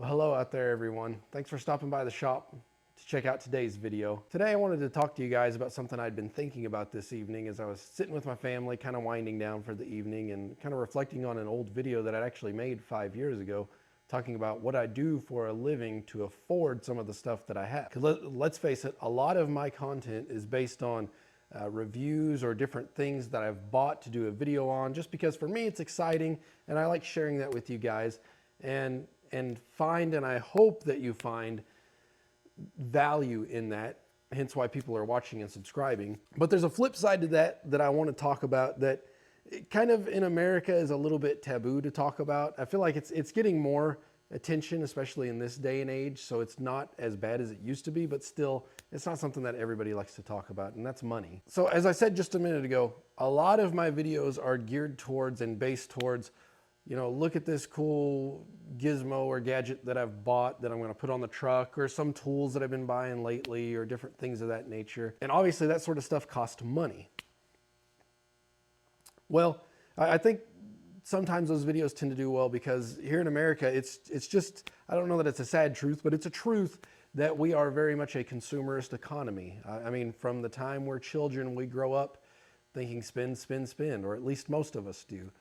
Well, hello out there, everyone. Thanks for stopping by the shop to check out today's video. Today, I wanted to talk to you guys about something I'd been thinking about this evening as I was sitting with my family, kind of winding down for the evening and kind of reflecting on an old video that I'd actually made 5 years ago, talking about what I do for a living to afford some of the stuff that I have. 'Cause let's face it, a lot of my content is based on reviews or different things that I've bought to do a video on, just because for me it's exciting and I like sharing that with you guys and I hope that you find value in that, hence why people are watching and subscribing. But there's a flip side to that I want to talk about that kind of in America is a little bit taboo to talk about. I feel like it's getting more attention, especially in this day and age, so it's not as bad as it used to be, but still it's not something that everybody likes to talk about, and that's money. So as I said just a minute ago, a lot of my videos are geared towards and based towards, look at this cool gizmo or gadget that I've bought that I'm going to put on the truck, or some tools that I've been buying lately, or different things of that nature. And obviously that sort of stuff costs money. Well, I think sometimes those videos tend to do well because here in America, it's just, I don't know that it's a sad truth, but it's a truth that we are very much a consumerist economy. I mean, from the time we're children, we grow up thinking spend, spend, spend, or at least most of us do.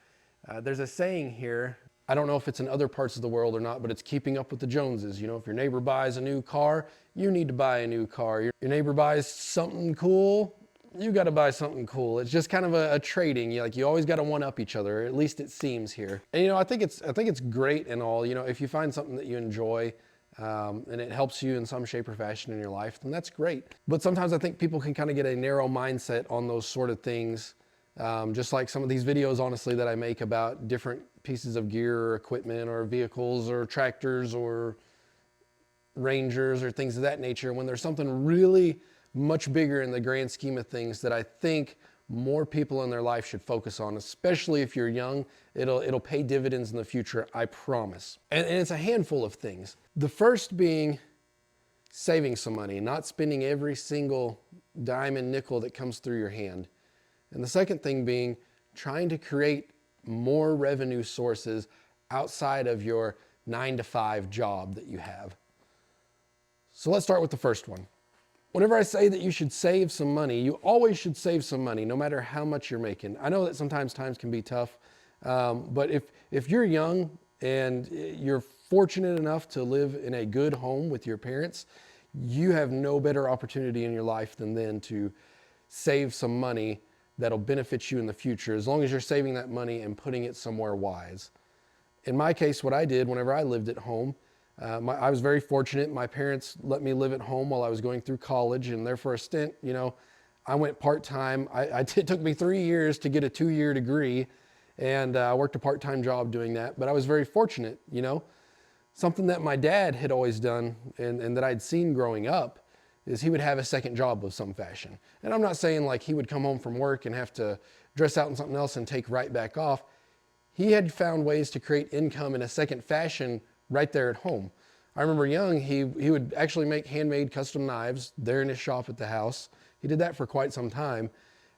There's a saying here, I don't know if it's in other parts of the world or not, but it's keeping up with the Joneses. If your neighbor buys a new car, you need to buy a new car. Your neighbor buys something cool, you got to buy something cool. It's just kind of a trading. You always got to one up each other, or at least it seems here. And I think it's great and all. If you find something that you enjoy and it helps you in some shape or fashion in your life, then that's great. But sometimes I think people can kind of get a narrow mindset on those sort of things. Just like some of these videos, honestly, that I make about different pieces of gear or equipment or vehicles or tractors or Rangers or things of that nature, when there's something really much bigger in the grand scheme of things that I think more people in their life should focus on, especially if you're young. It'll pay dividends in the future, I promise. And it's a handful of things. The first being saving some money, not spending every single dime and nickel that comes through your hand. And the second thing being trying to create more revenue sources outside of your 9-to-5 job that you have. So let's start with the first one. Whenever I say that you should save some money, you always should save some money, no matter how much you're making. I know that sometimes times can be tough, but if you're young and you're fortunate enough to live in a good home with your parents, you have no better opportunity in your life than then to save some money that'll benefit you in the future, as long as you're saving that money and putting it somewhere wise. In my case, what I did whenever I lived at home, I was very fortunate. My parents let me live at home while I was going through college, and there for a stint, I went part-time. It took me 3 years to get a 2-year degree, and I worked a part-time job doing that, but I was very fortunate. Something that my dad had always done and that I'd seen growing up is he would have a second job of some fashion. And I'm not saying like he would come home from work and have to dress out in something else and take right back off. He had found ways to create income in a second fashion right there at home. I remember young, he would actually make handmade custom knives there in his shop at the house. He did that for quite some time.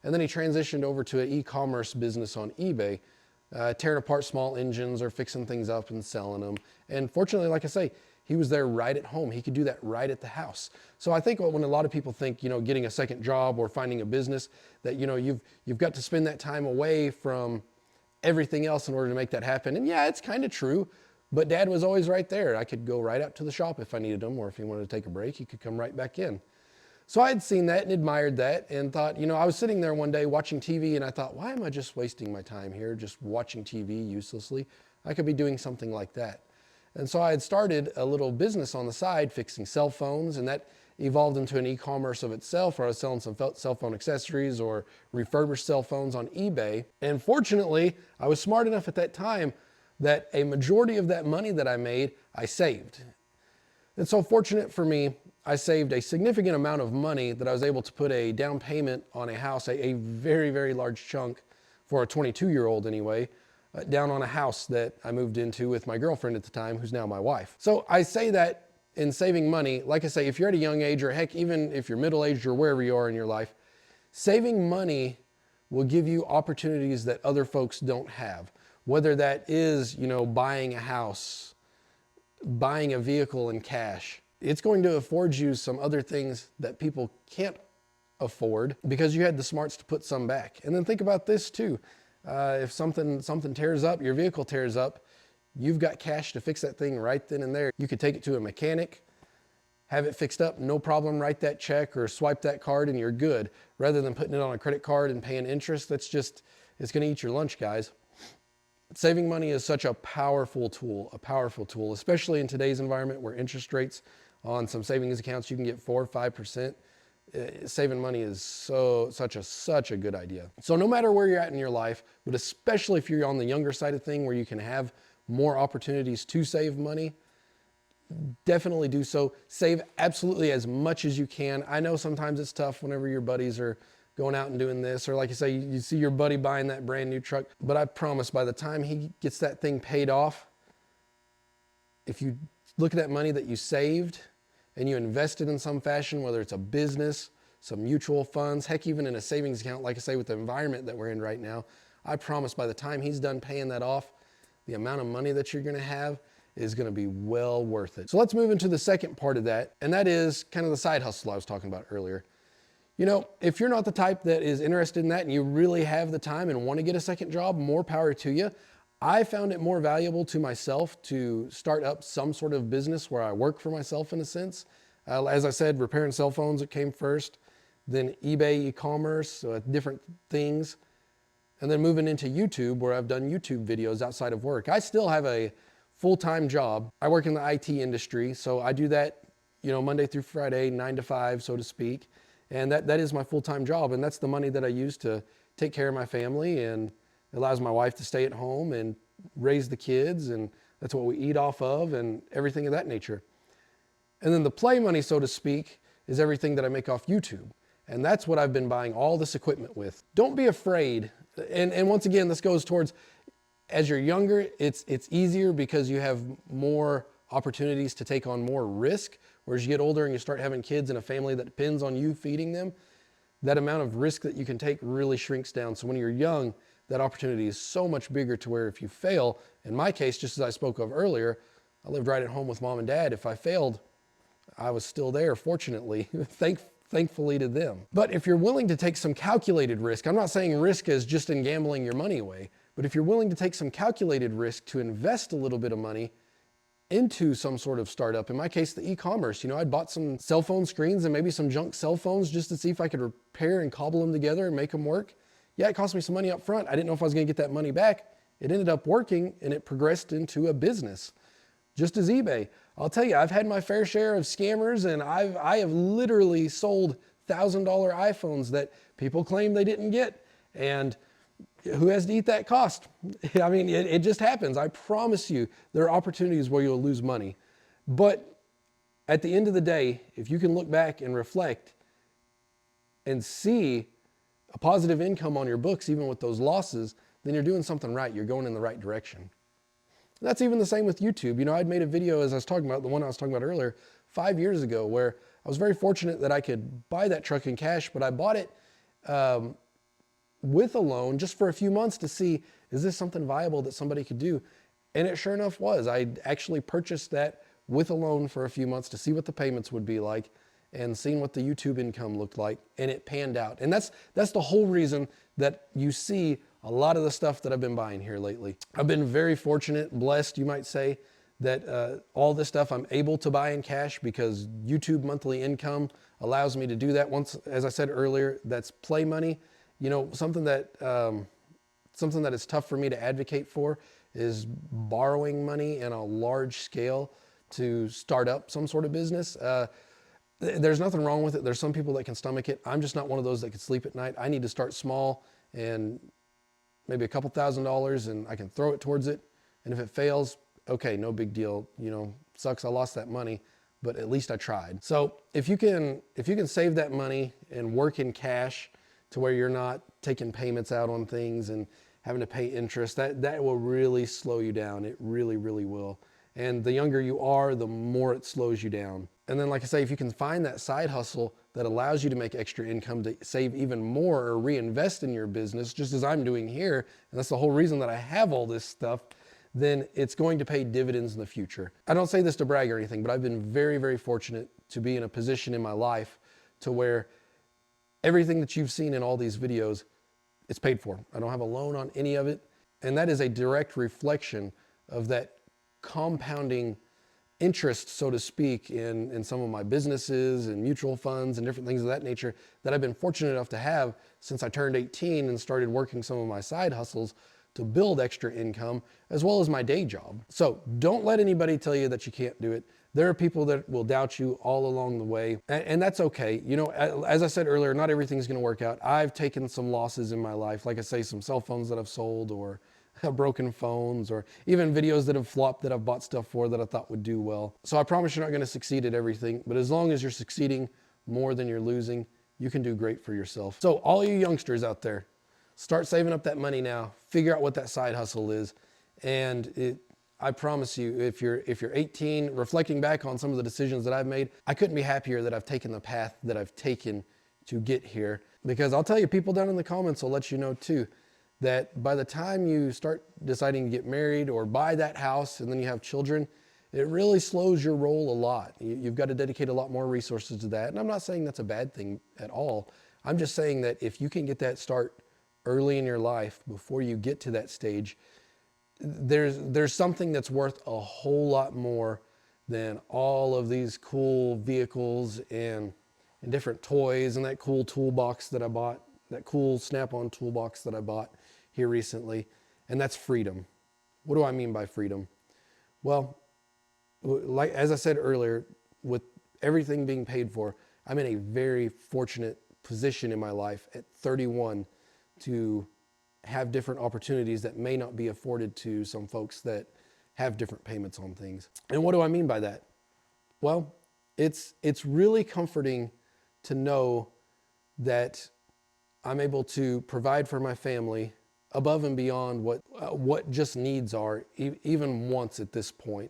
And then he transitioned over to an e-commerce business on eBay, tearing apart small engines or fixing things up and selling them. And fortunately, like I say, he was there right at home. He could do that right at the house. So I think when a lot of people think, getting a second job or finding a business, that, you've got to spend that time away from everything else in order to make that happen. And yeah, it's kind of true, but Dad was always right there. I could go right out to the shop if I needed him, or if he wanted to take a break, he could come right back in. So I had seen that and admired that and thought, I was sitting there one day watching TV and I thought, why am I just wasting my time here, just watching TV uselessly? I could be doing something like that. And so I had started a little business on the side fixing cell phones, and that evolved into an e-commerce of itself, where I was selling some cell phone accessories or refurbished cell phones on eBay. And fortunately, I was smart enough at that time that a majority of that money that I made, I saved. And so fortunate for me, I saved a significant amount of money that I was able to put a down payment on a house, a very, very large chunk for a 22-year-old anyway, down on a house that I moved into with my girlfriend at the time, who's now my wife. So I say that in saving money, like I say, if you're at a young age, or heck, even if you're middle-aged or wherever you are in your life, saving money will give you opportunities that other folks don't have. Whether that is, buying a house, buying a vehicle in cash. It's going to afford you some other things that people can't afford because you had the smarts to put some back. And then think about this too. If something tears up, your vehicle tears up, you've got cash to fix that thing right then and there. You could take it to a mechanic, have it fixed up, no problem, write that check or swipe that card and you're good. Rather than putting it on a credit card and paying interest, it's gonna eat your lunch, guys. Saving money is such a powerful tool, especially in today's environment where interest rates on some savings accounts, you can get 4 or 5%. Saving money is such a good idea. So no matter where you're at in your life, but especially if you're on the younger side of thing where you can have more opportunities to save money, definitely do so. Save absolutely as much as you can. I know sometimes it's tough whenever your buddies are going out and doing this, or like you say, you see your buddy buying that brand new truck, but I promise by the time he gets that thing paid off, if you look at that money that you saved and you invested in some fashion, whether it's a business, some mutual funds, heck, even in a savings account, like I say, with the environment that we're in right now, I promise by the time he's done paying that off, the amount of money that you're gonna have is gonna be well worth it. So let's move into the second part of that, and that is kind of the side hustle I was talking about earlier. You know, if you're not the type that is interested in that and you really have the time and want to get a second job, more power to you. I found it more valuable to myself to start up some sort of business where I work for myself in a sense. As I said, repairing cell phones, it came first, then eBay e-commerce, so different things, and then moving into YouTube where I've done YouTube videos outside of work. I still have a full-time job. I work in the IT industry, so I do that, you know, Monday through Friday, 9 to 5, so to speak. And that is my full-time job, and that's the money that I use to take care of my family and allows my wife to stay at home and raise the kids, and that's what we eat off of and everything of that nature. And then the play money, so to speak, is everything that I make off YouTube. And that's what I've been buying all this equipment with. Don't be afraid. And once again, this goes towards, as you're younger, it's easier because you have more opportunities to take on more risk. Whereas you get older and you start having kids in a family that depends on you feeding them, that amount of risk that you can take really shrinks down. So when you're young, that opportunity is so much bigger to where if you fail, in my case, just as I spoke of earlier, I lived right at home with mom and dad. If I failed, I was still there, fortunately, thankfully to them. But if you're willing to take some calculated risk, I'm not saying risk as just in gambling your money away, but if you're willing to take some calculated risk to invest a little bit of money into some sort of startup, in my case, the e-commerce, you know, I'd bought some cell phone screens and maybe some junk cell phones just to see if I could repair and cobble them together and make them work. Yeah, it cost me some money up front. I didn't know if I was going to get that money back. It ended up working and it progressed into a business. Just as eBay. I'll tell you, I've had my fair share of scammers, and I have literally sold $1,000 iPhones that people claim they didn't get. And who has to eat that cost? I mean, it just happens. I promise you, there are opportunities where you'll lose money. But at the end of the day, if you can look back and reflect and see a positive income on your books, even with those losses, then you're doing something right. You're going in the right direction. That's even the same with YouTube. You know, I'd made a video, as I was talking about, the one I was talking about earlier, 5 years ago, where I was very fortunate that I could buy that truck in cash, but I bought it with a loan just for a few months to see, is this something viable that somebody could do? And it sure enough was. I actually purchased that with a loan for a few months to see what the payments would be like and seeing what the YouTube income looked like, and it panned out. And that's the whole reason that you see a lot of the stuff that I've been buying here lately. I've been very fortunate, blessed, you might say, that all this stuff I'm able to buy in cash because YouTube monthly income allows me to do that. Once, as I said earlier, that's play money. You know, something that is tough for me to advocate for is borrowing money in a large scale to start up some sort of business. There's nothing wrong with it. There's some people that can stomach it. I'm just not one of those that can sleep at night. I need to start small and maybe a couple $1,000s and I can throw it towards it. And if it fails, okay, no big deal. You know, sucks I lost that money, but at least I tried. So if you can save that money and work in cash to where you're not taking payments out on things and having to pay interest, that will really slow you down. It really, really will. And the younger you are, the more it slows you down. And then, like I say, if you can find that side hustle that allows you to make extra income to save even more or reinvest in your business, just as I'm doing here, and that's the whole reason that I have all this stuff, then it's going to pay dividends in the future. I don't say this to brag or anything, but I've been very, very fortunate to be in a position in my life to where everything that you've seen in all these videos, it's paid for. I don't have a loan on any of it. And that is a direct reflection of that compounding interest, so to speak, in some of my businesses and mutual funds and different things of that nature that I've been fortunate enough to have since I turned 18 and started working some of my side hustles to build extra income as well as my day job. So don't let anybody tell you that you can't do it. There are people that will doubt you all along the way, and that's okay. You know, as I said earlier, not everything's gonna work out. I've taken some losses in my life, like I say, some cell phones that I've sold, or broken phones, or even videos that have flopped that I've bought stuff for that I thought would do well. So I promise you're not gonna succeed at everything, but as long as you're succeeding more than you're losing, you can do great for yourself. So all you youngsters out there, start saving up that money now, figure out what that side hustle is, and I promise you, if you're 18, reflecting back on some of the decisions that I've made, I couldn't be happier that I've taken the path that I've taken to get here. Because I'll tell you, people down in the comments will let you know too, that by the time you start deciding to get married or buy that house and then you have children, it really slows your roll a lot. You've got to dedicate a lot more resources to that. And I'm not saying that's a bad thing at all. I'm just saying that if you can get that start early in your life before you get to that stage, there's something that's worth a whole lot more than all of these cool vehicles and different toys and that cool toolbox that I bought, that cool Snap-on toolbox that I bought here recently, and that's freedom. What do I mean by freedom? Well, like as I said earlier, with everything being paid for, I'm in a very fortunate position in my life at 31 to have different opportunities that may not be afforded to some folks that have different payments on things. And what do I mean by that? Well, it's really comforting to know that I'm able to provide for my family above and beyond what just needs are, even once at this point.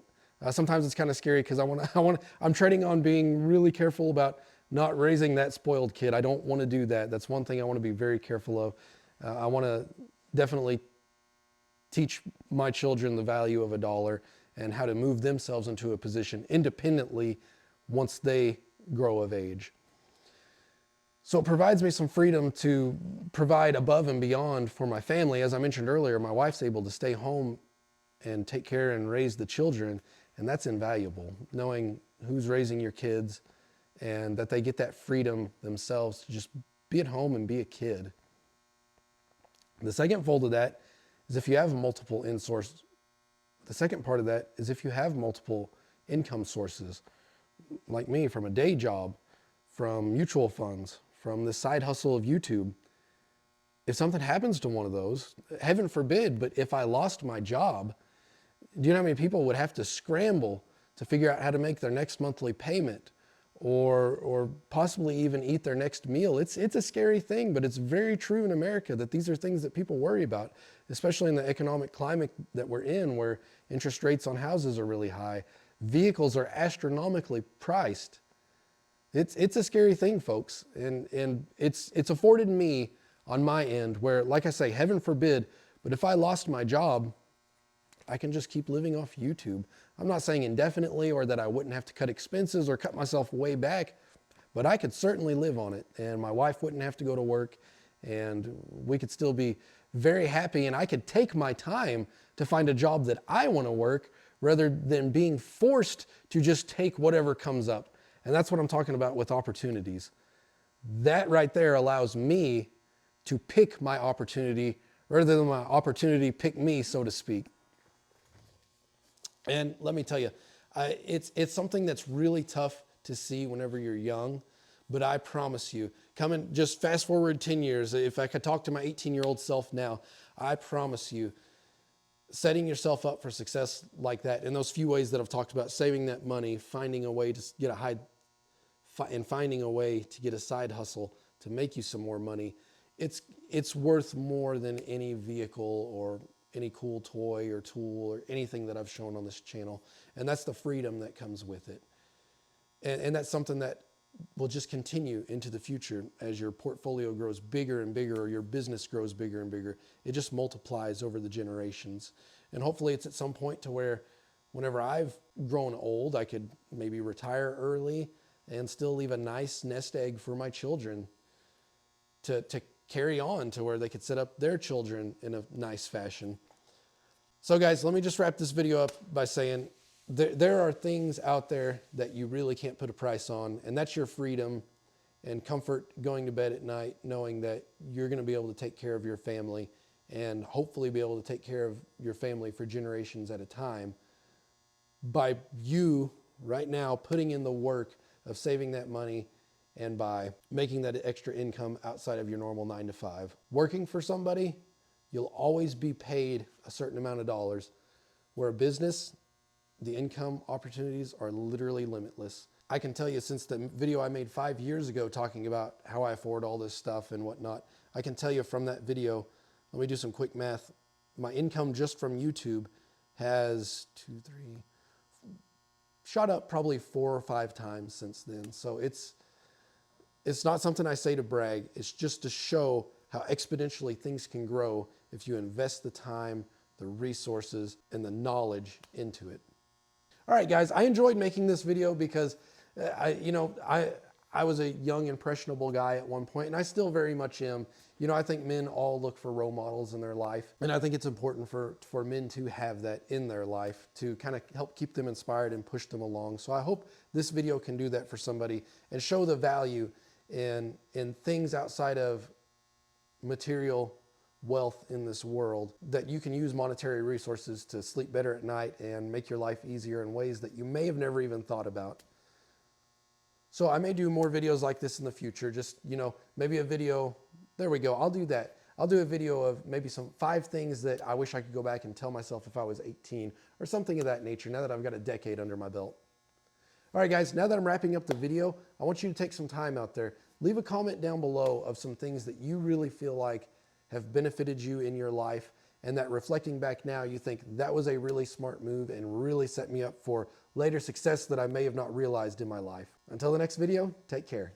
Sometimes it's kind of scary because I'm treading on being really careful about not raising that spoiled kid. I don't want to do that. That's one thing I want to be very careful of. I want to definitely teach my children the value of a dollar and how to move themselves into a position independently once they grow of age. So it provides me some freedom to provide above and beyond for my family. As I mentioned earlier, my wife's able to stay home and take care and raise the children, and that's invaluable, knowing who's raising your kids and that they get that freedom themselves to just be at home and be a kid. The second fold of that is if you have multiple the second part of that is if you have multiple income sources, like me, from a day job, from mutual funds, from the side hustle of YouTube. If something happens to one of those, heaven forbid, but if I lost my job, do you know how many people would have to scramble to figure out how to make their next monthly payment or possibly even eat their next meal? It's a scary thing, but it's very true in America that these are things that people worry about, especially in the economic climate that we're in, where interest rates on houses are really high. Vehicles are astronomically priced. It's a scary thing, folks, and it's afforded me on my end where, like I say, heaven forbid, but if I lost my job, I can just keep living off YouTube. I'm not saying indefinitely or that I wouldn't have to cut expenses or cut myself way back, but I could certainly live on it, and my wife wouldn't have to go to work, and we could still be very happy, and I could take my time to find a job that I want to work rather than being forced to just take whatever comes up. And that's what I'm talking about with opportunities. That right there allows me to pick my opportunity rather than my opportunity pick me, so to speak. And let me tell you, it's something that's really tough to see whenever you're young, but I promise you, just fast forward 10 years, if I could talk to my 18-year-old self now, I promise you, setting yourself up for success like that in those few ways that I've talked about, saving that money, finding a way to get finding a way to get a side hustle to make you some more money, it's worth more than any vehicle or any cool toy or tool or anything that I've shown on this channel. And that's the freedom that comes with it. And that's something that will just continue into the future as your portfolio grows bigger and bigger or your business grows bigger and bigger. It just multiplies over the generations. And hopefully it's at some point to where whenever I've grown old, I could maybe retire early and still leave a nice nest egg for my children to carry on to where they could set up their children in a nice fashion. So guys, let me just wrap this video up by saying there are things out there that you really can't put a price on, and that's your freedom and comfort going to bed at night knowing that you're going to be able to take care of your family and hopefully be able to take care of your family for generations at a time by you right now putting in the work of saving that money and by making that extra income outside of your normal 9 to 5. Working for somebody, you'll always be paid a certain amount of dollars. Where a business, the income opportunities are literally limitless. I can tell you, since the video I made 5 years ago talking about how I afford all this stuff and whatnot, I can tell you from that video, let me do some quick math. My income just from YouTube has shot up probably 4 or 5 times since then. So it's not something I say to brag. It's just to show how exponentially things can grow if you invest the time, the resources, and the knowledge into it. All right, guys, I enjoyed making this video because I was a young, impressionable guy at one point, and I still very much am. I think men all look for role models in their life, and I think it's important for men to have that in their life to kind of help keep them inspired and push them along. So I hope this video can do that for somebody and show the value in things outside of material wealth in this world, that you can use monetary resources to sleep better at night and make your life easier in ways that you may have never even thought about. So I may do more videos like this in the future. Just, maybe a video, there we go. I'll do that. I'll do a video of maybe some 5 things that I wish I could go back and tell myself if I was 18 or something of that nature, now that I've got a decade under my belt. All right, guys, now that I'm wrapping up the video, I want you to take some time out there. Leave a comment down below of some things that you really feel like have benefited you in your life, and that reflecting back now, you think that was a really smart move and really set me up for later success that I may have not realized in my life. Until the next video, take care.